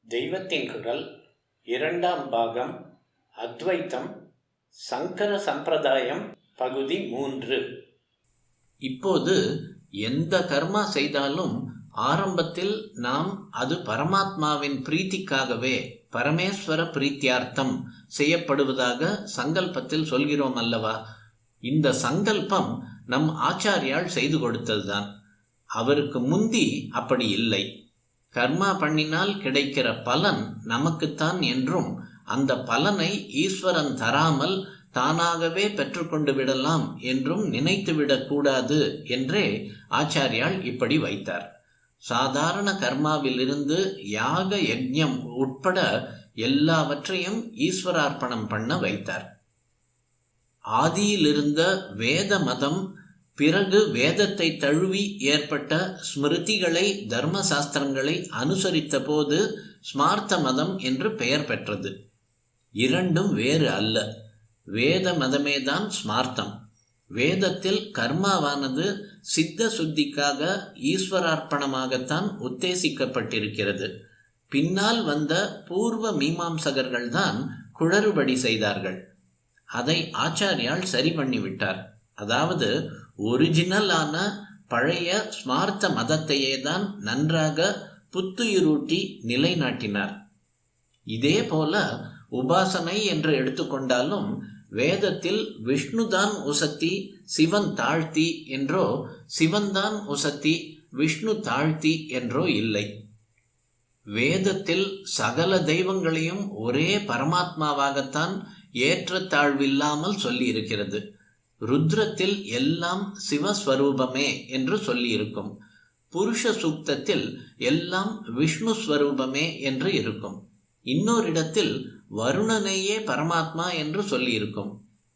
தெய்வத்தின் குரல் இரண்டாம் பாகம் அத்வைத்தம் சங்கர சம்பிரதாயம் பகுதி 3. இப்போது எந்த கர்மா செய்தாலும் ஆரம்பத்தில் நாம் அது பரமாத்மாவின் பிரீத்திக்காகவே பரமேஸ்வர பிரீத்தியார்த்தம் செய்யப்படுவதாக சங்கல்பத்தில் சொல்கிறோம் அல்லவா? இந்த சங்கல்பம் நம் ஆச்சாரியால் செய்து கொடுத்ததுதான். அவருக்கு முந்தி அப்படி இல்லை. கர்மா பண்ணினால் கிடைக்கிற பலன் நமக்குத்தான் என்றும் அந்த பலனை ஈஸ்வரன் தராமல் தானாகவே பெற்றுக்கொண்டு விடலாம் என்றும் நினைத்துவிடக்கூடாது என்றே ஆச்சாரியால் இப்படி வைத்தார். சாதாரண கர்மாவிலிருந்து யாக யஜ்ஞம் உட்பட எல்லாவற்றையும் ஈஸ்வரார்ப்பணம் பண்ண வைத்தார். ஆதியிலிருந்த வேத மதம் பிறகு வேதத்தை தழுவி ஏற்பட்ட ஸ்மிருதிகளை தர்மசாஸ்திரங்களை அனுசரித்த போது ஸ்மார்த்த மதம் என்று பெயர் பெற்றது. இரண்டும் வேறு அல்ல. வேத மதமேதான் ஸ்மார்த்தம். வேதத்தில் கர்மாவானது சித்த சுத்திக்காக ஈஸ்வரார்ப்பணமாகத்தான் உத்தேசிக்கப்பட்டிருக்கிறது. பின்னால் வந்த பூர்வ மீமாம்சகர்கள்தான் குளறுபடி செய்தார்கள். அதை ஆச்சாரியால் சரி பண்ணிவிட்டார். அதாவது ஒரிஜினலான பழைய ஸ்மார்த்த மதத்தையே தான் நன்றாக புத்துயிரூட்டி நிலைநாட்டினார். இதே போல உபாசனை என்று எடுத்துக்கொண்டாலும் வேதத்தில் விஷ்ணுதான் உசத்தி சிவன் தாழ்த்தி என்றோ சிவன்தான் உசத்தி விஷ்ணு தாழ்த்தி என்றோ இல்லை. வேதத்தில் சகல தெய்வங்களையும் ஒரே பரமாத்மாவாகத்தான் ஏற்றத்தாழ்வில்லாமல் சொல்லி இருக்கிறது. ருத்ரத்தில் எல்லாம் சிவஸ்வரூபமே என்று சொல்லியிருக்கும். புருஷ சூக்தத்தில் எல்லாம் விஷ்ணு ஸ்வரூபமே என்று இருக்கும். இன்னொரு இடத்தில் வருணனையே பரமாத்மா என்று சொல்லியிருக்கும்.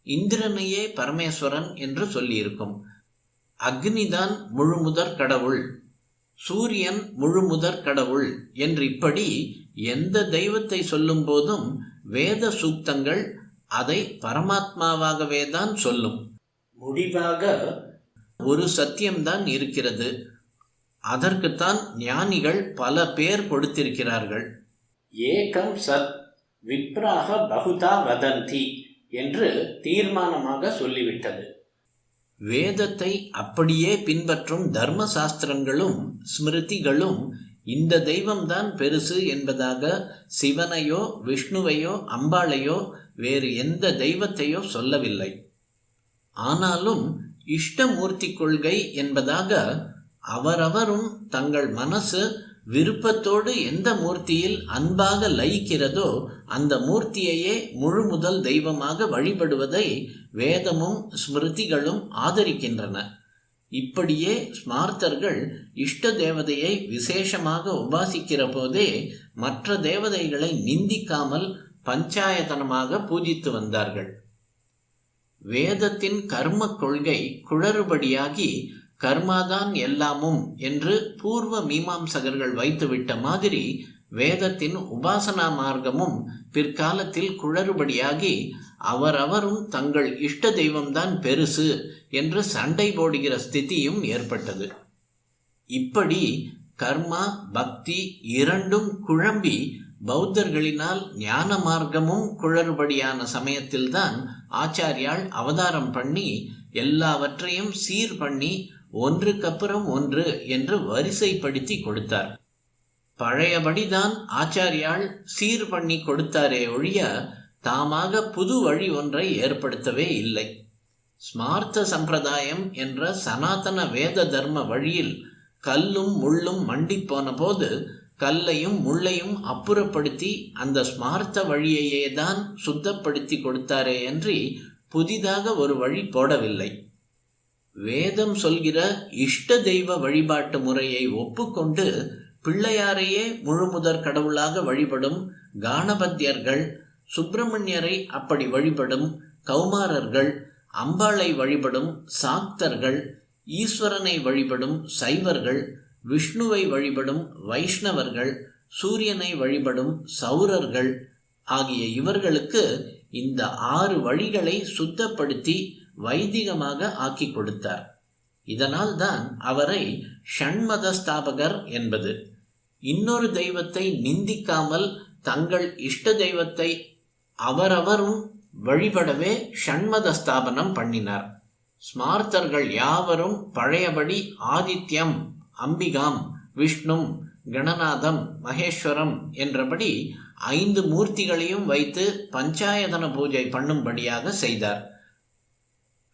இந்திரனையே பரமேஸ்வரன் என்று சொல்லியிருக்கும். அக்னிதான் முழுமுதற் கடவுள், சூரியன் முழுமுதற் கடவுள் என்று இப்படி எந்த தெய்வத்தை சொல்லும் போதும் வேத சூக்தங்கள் அதை பரமாத்மாவாகவே தான் சொல்லும். முடிவாக ஒரு சத்தியம்தான் இருக்கிறது. அதற்குத்தான் ஞானிகள் பல பேர் கொடுத்திருக்கிறார்கள். ஏகம் சத் விப்ராக பகுதா வதந்தி என்று தீர்மானமாக சொல்லிவிட்டது. வேதத்தை அப்படியே பின்பற்றும் தர்மசாஸ்திரங்களும் ஸ்மிருதிகளும் இந்த தெய்வம்தான் பெருசு என்பதாக சிவனையோ விஷ்ணுவையோ அம்பாளையோ வேறு எந்த தெய்வத்தையோ சொல்லவில்லை. ஆனாலும் இஷ்டமூர்த்தி கொள்கை என்பதாக அவரவரும் தங்கள் மனசு விருப்பத்தோடு எந்த மூர்த்தியில் அன்பாக லயிக்கிறதோ அந்த மூர்த்தியையே முழு முதல் தெய்வமாக வழிபடுவதை வேதமும் ஸ்மிருதிகளும் ஆதரிக்கின்றன. இப்படியே ஸ்மார்த்தர்கள் இஷ்ட தேவதையை விசேஷமாக உபாசிக்கிற போதே மற்ற தேவதைகளை நிந்திக்காமல் பஞ்சாயத்தனமாக பூஜித்து வந்தார்கள். வேதத்தின் கர்ம கொள்கை குளறுபடியாகி கர்மாதான் எல்லாமும் என்று பூர்வ மீமாம்சகர்கள் வைத்துவிட்ட மாதிரி வேதத்தின் உபாசனா மார்க்கமும் பிற்காலத்தில் குளறுபடியாகி அவரவரும் தங்கள் இஷ்ட தெய்வம்தான் பெருசு என்று சண்டை போடுகிற ஸ்திதியும் ஏற்பட்டது. இப்படி கர்மா பக்தி இரண்டும் குழம்பி பௌத்தர்களினால் ஞான மார்க்கமும் குளறுபடியான சமயத்தில்தான் ஆச்சாரியால் அவதாரம் பண்ணி எல்லாவற்றையும் சீர் பண்ணி ஒன்றுக்கப்புறம் ஒன்று என்று வரிசைப்படுத்தி கொடுத்தார். பழையபடிதான் ஆச்சாரியால் சீர் பண்ணி கொடுத்தாரே ஒழிய தாமாக புது வழி ஒன்றை ஏற்படுத்தவே இல்லை. ஸ்மார்த்த சம்பிரதாயம் என்ற சனாதன வேத தர்ம வழியில் கல்லும் முள்ளும் மண்டி போன போது கல்லையும் முள்ளையும் அப்புறப்படுத்தி அந்த ஸ்மார்த்த வழியையே தான் சுத்தப்படுத்தி கொடுத்தாரே அன்றி புதிதாக ஒரு வழி போடவில்லை. வேதம் சொல்கிற இஷ்ட தெய்வ வழிபாட்டு முறையை ஒப்புக்கொண்டு பிள்ளையாரையே முழுமுதற் கடவுளாக வழிபடும் காணபத்தியர்கள், சுப்பிரமணியரை அப்படி வழிபடும் கௌமாரர்கள், அம்பாளை வழிபடும் சாக்தர்கள், ஈஸ்வரனை வழிபடும் சைவர்கள், விஷ்ணுவை வழிபடும் வைஷ்ணவர்கள், சூரியனை வழிபடும் சௌரர்கள் ஆகிய இவர்களுக்கு இந்த 6 வழிகளை சுத்தப்படுத்தி வைதிகமாக ஆக்கி கொடுத்தார். இதனால் தான் அவரை ஷண்மத ஸ்தாபகர் என்பது. இன்னொரு தெய்வத்தை நிந்திக்காமல் தங்கள் இஷ்ட தெய்வத்தை அவரவரும் வழிபடவே ஷண்மத ஸ்தாபனம் பண்ணினார். ஸ்மார்த்தர்கள் யாவரும் பழையபடி ஆதித்யம், அம்பிகாம், விஷ்ணும், கணநாதம், மகேஸ்வரம் என்றபடி 5 மூர்த்திகளையும் வைத்து பஞ்சாயதன பூஜை பண்ணும்படியாக செய்தார்.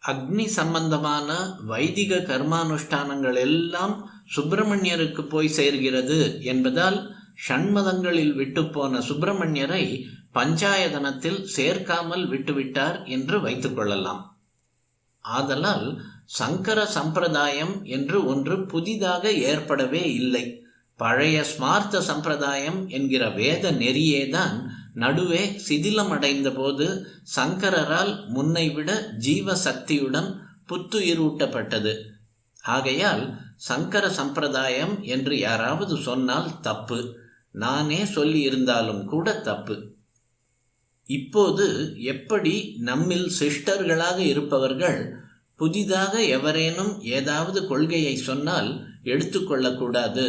அக்னி சம்பந்தமான வைதிக கர்மானுஷ்டானங்கள் எல்லாம் சுப்பிரமணியருக்கு போய் சேர்கிறது என்பதால் ஷண்மதங்களில் விட்டுப்போன சுப்பிரமணியரை பஞ்சாயதனத்தில் சேர்க்காமல் விட்டுவிட்டார் என்று வைத்துக் கொள்ளலாம். ஆதலால் சங்கர சம்பிரதாயம் என்று ஒன்று புதிதாக ஏற்படவே இல்லை. பழைய ஸ்மார்த்த சம்பிரதாயம் என்கிற வேத நெறியேதான் நடுவே சிதிலமடைந்த போது சங்கரரால் முன்னைவிட ஜீவ சக்தியுடன் புத்துயிரூட்டப்பட்டது. ஆகையால் சங்கர சம்பிரதாயம் என்று யாராவது சொன்னால் தப்பு, நானே சொல்லி இருந்தாலும் கூட தப்பு. இப்போது எப்படி நம்மில் சிஷ்டர்களாக இருப்பவர்கள் புதிதாக எவரேனும் ஏதாவது கொள்கையை சொன்னால் எடுத்துக்கொள்ளக்கூடாது,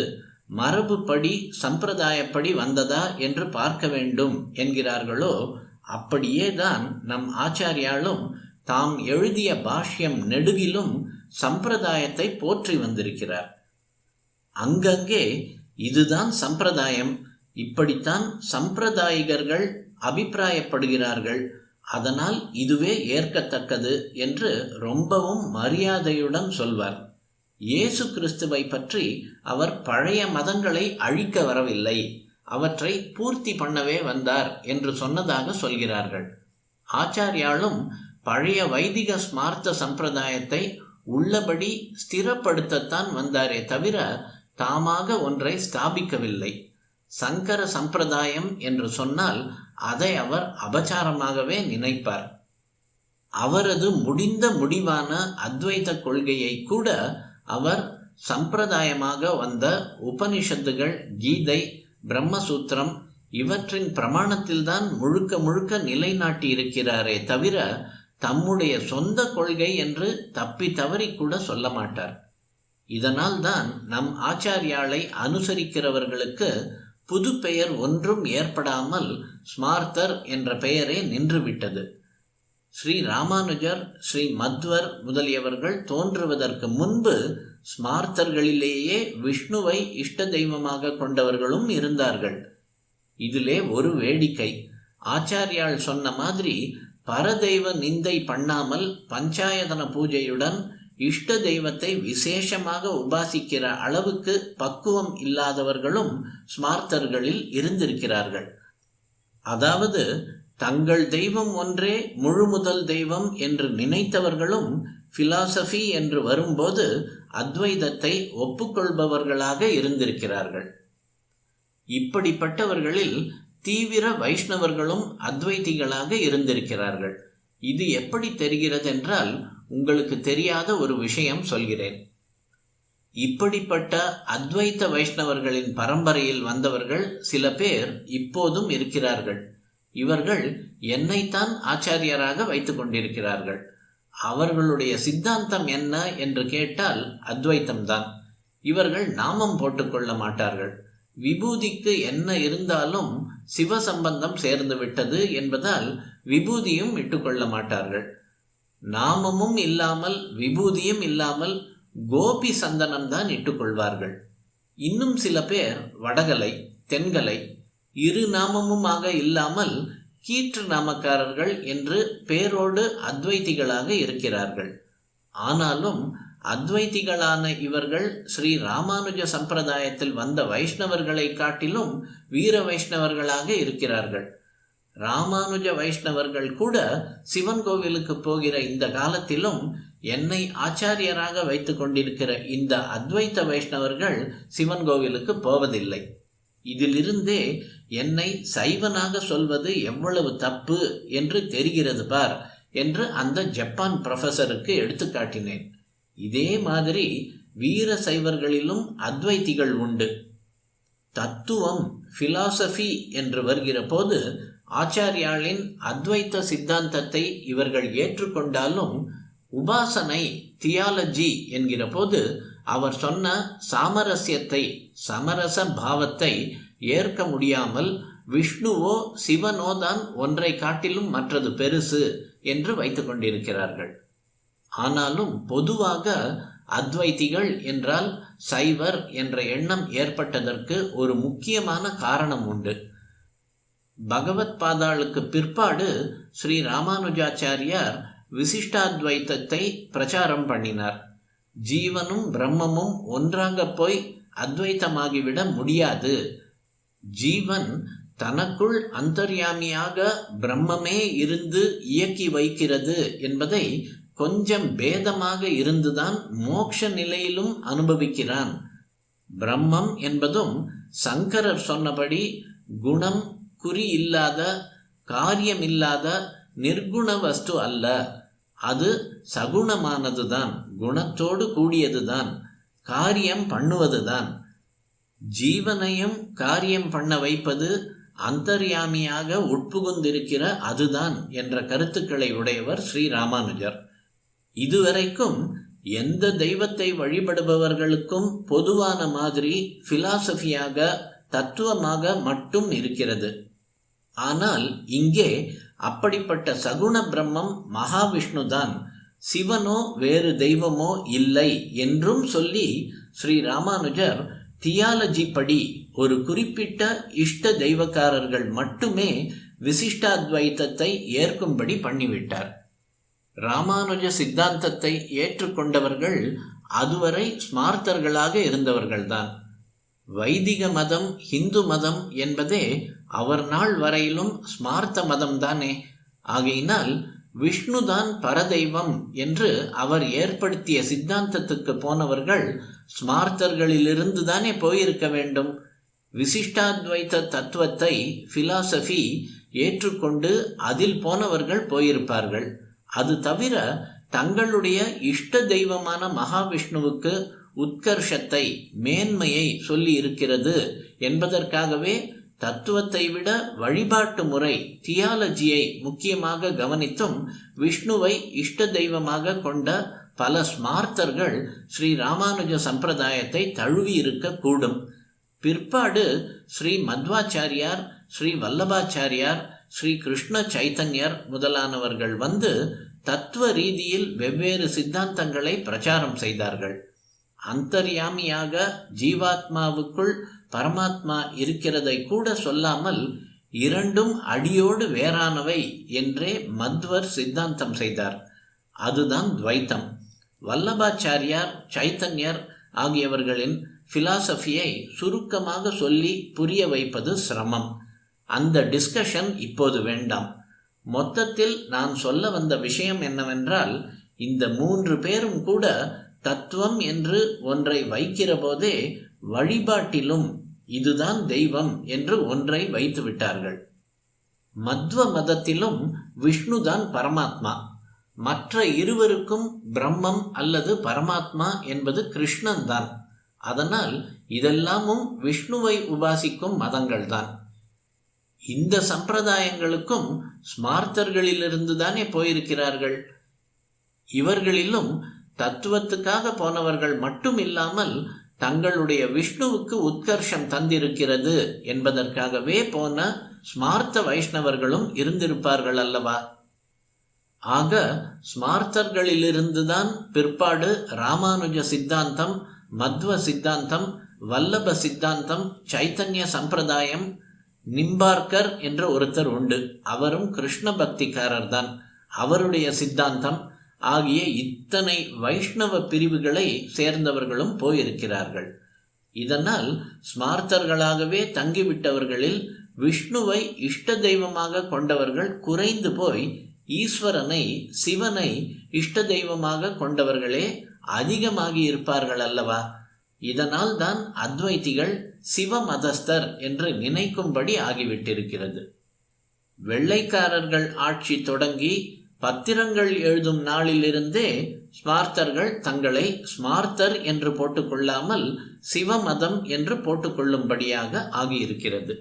மரபுப்படி சம்பிரதாயப்படி வந்ததா என்று பார்க்க வேண்டும் என்கிறார்களோ, அப்படியேதான் நம் ஆச்சாரியாலும் தாம் எழுதிய பாஷ்யம் நெடுகிலும் சம்பிரதாயத்தை போற்றி வந்திருக்கிறார். அங்கங்கே இதுதான் சம்பிரதாயம், இப்படித்தான் சம்பிரதாயிகர்கள் அபிப்பிராயப்படுகிறார்கள், அதனால் இதுவே ஏற்கத்தக்கது என்று ரொம்பவும் மரியாதையுடன் சொல்வார். இயேசு கிறிஸ்துவை பற்றி அவர் பழைய மதங்களை அழிக்க வரவில்லை, அவற்றை பூர்த்தி பண்ணவே வந்தார் என்று சொன்னதாக சொல்கிறார்கள். ஆச்சாரியாலும் பழைய வைதிக ஸ்மார்த்த சம்பிரதாயத்தை உள்ளபடி ஸ்திரப்படுத்தத்தான் வந்தாரே தவிர தாமாக ஒன்றை ஸ்தாபிக்கவில்லை. சங்கர சம்பிரதாயம் என்று சொன்னால் அதை அவர் அபச்சாரமாகவே நினைப்பார். அவரது முடிந்த முடிவான அத்வைத கொள்கையை கூட அவர் சம்பிரதாயமாக வந்த உபனிஷத்துகள், கீதை, பிரம்மசூத்திரம் இவற்றின் பிரமாணத்தில்தான் முழுக்க முழுக்க நிலைநாட்டி இருக்கிறாரே தவிர தம்முடைய சொந்த கொள்கை என்று தப்பி தவறி கூட சொல்ல மாட்டார். இதனால் தான் நம் ஆச்சாரியாலை அனுசரிக்கிறவர்களுக்கு புது பெயர் ஒன்றும் ஏற்படாமல் ஸ்மார்த்தர் என்ற பெயரே நின்றுவிட்டது. ஸ்ரீ ராமானுஜர், ஸ்ரீ மத்வர் முதலியவர்கள் தோன்றுவதற்கு முன்பு ஸ்மார்த்தர்களிலேயே விஷ்ணுவை இஷ்ட தெய்வமாக கொண்டவர்களும் இருந்தார்கள். இதிலே ஒரு வேடிக்கை, ஆச்சாரியால் சொன்ன மாதிரி பரதெய்வ நிந்தை பண்ணாமல் பஞ்சாயதன பூஜையுடன் இஷ்ட தெய்வத்தை விசேஷமாக உபாசிக்கிற அளவுக்கு பக்குவம் இல்லாதவர்களும் ஸ்மார்த்தர்களில் இருந்திருக்கிறார்கள். அதாவது தங்கள் தெய்வம் ஒன்றே முழு முதல் தெய்வம் என்று நினைத்தவர்களும் பிலாசபி என்று வரும்போது அத்வைதத்தை ஒப்புக்கொள்பவர்களாக இருந்திருக்கிறார்கள். இப்படிப்பட்டவர்களில் தீவிர வைஷ்ணவர்களும் அத்வைதிகளாக இருந்திருக்கிறார்கள். இது எப்படி தெரிகிறது என்றால், உங்களுக்கு தெரியாத ஒரு விஷயம் சொல்கிறேன். இப்படிப்பட்ட அத்வைத்த வைஷ்ணவர்களின் பரம்பரையில் வந்தவர்கள் சில பேர் இப்போதும் இருக்கிறார்கள். இவர்கள் என்னைத்தான் ஆச்சாரியராக வைத்துக் கொண்டிருக்கிறார்கள். அவர்களுடைய சித்தாந்தம் என்ன என்று கேட்டால் அத்வைத்தம்தான். இவர்கள் நாமம் போட்டுக்கொள்ள மாட்டார்கள். விபூதிக்கு என்ன இருந்தாலும் சிவ சம்பந்தம் சேர்ந்து விட்டது என்பதால் விபூதியும் இட்டுக்கொள்ள மாட்டார்கள். நாமமும் இல்லாமல் விபூதியும் இல்லாமல் கோபி சந்தனம் தான் இட்டுக்கொள்வார்கள். இன்னும் சில பேர் வடகலை, தென்கலை இரு நாமமுமாக இல்லாமல் கீற்று நாமக்காரர்கள் என்று பேரோடு அத்வைதிகளாக இருக்கிறார்கள். ஆனாலும் அத்வைதிகளான இவர்கள் ஸ்ரீ ராமானுஜ சம்பிரதாயத்தில் வந்த வைஷ்ணவர்களை காட்டிலும் வீர வைஷ்ணவர்களாக இருக்கிறார்கள். ராமானுஜ வைஷ்ணவர்கள் கூட சிவன் கோவிலுக்கு போகிற இந்த காலத்திலும் என்னை ஆச்சாரியராக வைத்து கொண்டிருக்கிற இந்த அத்வைத்த வைஷ்ணவர்கள் சிவன் கோவிலுக்கு போவதில்லை. இதிலிருந்தே என்னை சைவனாக சொல்வது எவ்வளவு தப்பு என்று தெரிகிறது பார் என்று அந்த ஜப்பான் ப்ரொஃபஸருக்கு எடுத்து காட்டினேன். இதே மாதிரி வீர சைவர்களிலும் அத்வைத்திகள் உண்டு. தத்துவம், பிலாசபி என்று வருகிற போது ஆச்சாரியாளின் அத்வைத்த சித்தாந்தத்தை இவர்கள் ஏற்றுக்கொண்டாலும் உபாசனை, தியாலஜி என்கிற போது அவர் சொன்ன சாமரஸ்யத்தை, சமரச பாவத்தை ஏற்க முடியாமல் விஷ்ணுவோ சிவனோ தான் ஒன்றை காட்டிலும் மற்றது பெருசு என்று வைத்துக் கொண்டிருக்கிறார்கள். ஆனாலும் பொதுவாக அத்வைதிகள் என்றால் சைவர் என்ற எண்ணம் ஏற்பட்டதற்கு ஒரு முக்கியமான காரணம் உண்டு. பகவத் பாதாளுக்கு பிற்பாடு ஸ்ரீ ராமானுஜாச்சாரியார் விசிஷ்டாத்வைத்தத்தை பிரச்சாரம் பண்ணினார். ஜீவனும் பிரம்மமும் ஒன்றாக போய் அத்வைத்தமாகிவிட முடியாது. ஜீவன் தனக்குள் அந்தர்யாமியாக பிரம்மமே இருந்து இயக்கி வைக்கிறது என்பதை கொஞ்சம் பேதமாக இருந்துதான் மோட்ச நிலையிலும் அனுபவிக்கிறான். பிரம்மம் என்பதும் சங்கரர் சொன்னபடி குணம் குறி இல்லாத, காரியமில்லாத நிர்குண வஸ்து அல்ல. அது சகுணமானதுதான், குணத்தோடு கூடியதுதான், காரியம் பண்ணுவதுதான். ஜீவனையும் காரியம் பண்ண வைப்பது அந்தர்யாமியாக உட்புகுந்திருக்கிற அதுதான் என்ற கருத்துக்களை உடையவர் ஸ்ரீ ராமானுஜர். இதுவரைக்கும் எந்த தெய்வத்தை வழிபடுபவர்களுக்கும் பொதுவான மாதிரி பிலாசபியாக, தத்துவமாக மட்டும் இருக்கிறது. ஆனால் இங்கே அப்படிப்பட்ட சகுண பிரம்மம் மகாவிஷ்ணு தான், சிவனோ வேறு தெய்வமோ இல்லை என்றும் சொல்லி ஸ்ரீ ராமானுஜர் தியாலஜி படி ஒரு குறிப்பிட்ட இஷ்ட தெய்வக்காரர்கள் மட்டுமே விசிஷ்டாத்வைத்தத்தை ஏற்கும்படி பண்ணிவிட்டார். ராமானுஜ சித்தாந்தத்தை ஏற்றுக்கொண்டவர்கள் அதுவரை ஸ்மார்த்தர்களாக இருந்தவர்கள்தான். வைதிக மதம், ஹிந்து மதம் என்பதே அவர் நாள் வரையிலும் ஸ்மார்த்த மதம் தானே. ஆகையினால் விஷ்ணுதான் பரதெய்வம் என்று அவர் ஏற்படுத்திய சித்தாந்தத்துக்கு போனவர்கள் ஸ்மார்த்தர்களிலிருந்து தானே போயிருக்க வேண்டும். விசிஷ்டாத்வைத்த தத்துவத்தை, பிலாசபி ஏற்றுக்கொண்டு அதில் போனவர்கள் போயிருப்பார்கள். அது தவிர தங்களுடைய இஷ்ட தெய்வமான மகாவிஷ்ணுவுக்கு உத்கர்ஷத்தை, மேன்மையை சொல்லி இருக்கிறது என்பதற்காகவே தத்துவத்தை விட வழிபாட்டு முறை, தியாலஜியை முக்கியமாக கவனித்தும் விஷ்ணுவை இஷ்ட தெய்வமாக கொண்ட பல ஸ்மார்த்தர்கள் ஸ்ரீ ராமானுஜ சம்பிரதாயத்தை தழுவி இருக்க கூடும். பிற்பாடு ஸ்ரீ மத்வாச்சாரியார், ஸ்ரீ வல்லபாச்சாரியார், ஸ்ரீ கிருஷ்ண சைத்தன்யர் முதலானவர்கள் வந்து தத்துவ ரீதியில் வெவ்வேறு சித்தாந்தங்களை பிரச்சாரம் செய்தார்கள். அந்தர்யாமியாக ஜீவாத்மாவுக்குள் பரமாத்மா இருக்கிறதை கூட சொல்லாமல் இரண்டும் அடியோடு வேறானவை என்றே மத்வர் சித்தாந்தம் செய்தார். அதுதான் துவைத்தம். வல்லபாச்சாரியார், சைத்தன்யர் ஆகியவர்களின் பிலாசபியை சுருக்கமாக சொல்லி புரிய வைப்பது சிரமம். அந்த டிஸ்கஷன் இப்போது வேண்டாம். மொத்தத்தில் நான் சொல்ல வந்த விஷயம் என்னவென்றால், இந்த 3 பேரும் கூட தத்துவம் என்று ஒன்றை வைக்கிற போதே வழிபாட்டிலும் இதுதான் தெய்வம் என்று ஒன்றை வைத்து விட்டார்கள். மத்வ மதத்திலும் விஷ்ணுதான் பரமாத்மா. மற்ற இருவருக்கும் பிரம்மம் அல்லது பரமாத்மா என்பது கிருஷ்ணன் தான். அதனால் இதெல்லாமும் விஷ்ணுவை உபாசிக்கும் மதங்கள்தான். இந்த சம்பிரதாயங்களுக்கும் ஸ்மார்த்தர்களிலிருந்து தானே போயிருக்கிறார்கள். இவர்களிலும் தத்துவத்துக்காக போனவர்கள் மட்டும் இல்லாமல் தங்களுடைய விஷ்ணுவுக்கு உத்கர்ஷம் தந்திருக்கிறது என்பதற்காகவே போன ஸ்மார்த்த வைஷ்ணவர்களும் இருந்திருப்பார்கள் அல்லவா? ஆக ஸ்மார்த்தர்களிலிருந்துதான் பிற்பாடு ராமானுஜ சித்தாந்தம், மத்வ சித்தாந்தம், வல்லப சித்தாந்தம், சைத்தன்ய சம்பிரதாயம். நிம்பார்க்கர் என்ற ஒருத்தர் உண்டு, அவரும் கிருஷ்ண பக்திக்காரர் தான். அவருடைய சித்தாந்தம் ஆகிய இத்தனை வைஷ்ணவ பிரிவுகளை சேர்ந்தவர்களும் போயிருக்கிறார்கள். இதனால் ஸ்மார்த்தர்களாகவே தங்கிவிட்டவர்களில் விஷ்ணுவை இஷ்ட தெய்வமாக கொண்டவர்கள் குறைந்து போய் ஈஸ்வரனை, சிவனை இஷ்ட தெய்வமாக கொண்டவர்களே அதிகமாகி இருப்பார்கள் அல்லவா? இதனால் தான் அத்வைத்திகள் சிவ மதஸ்தர் என்று நினைக்கும்படி ஆகிவிட்டிருக்கிறது. வெள்ளைக்காரர்கள் ஆட்சி தொடங்கி பத்திரங்கள் எழுதும் நாளிலிருந்தே ஸ்மார்த்தர்கள் தங்களை ஸ்மார்த்தர் என்று போட்டுக்கொள்ளாமல் சிவமதம் என்று போட்டுக்கொள்ளும்படியாக ஆகியிருக்கிறது.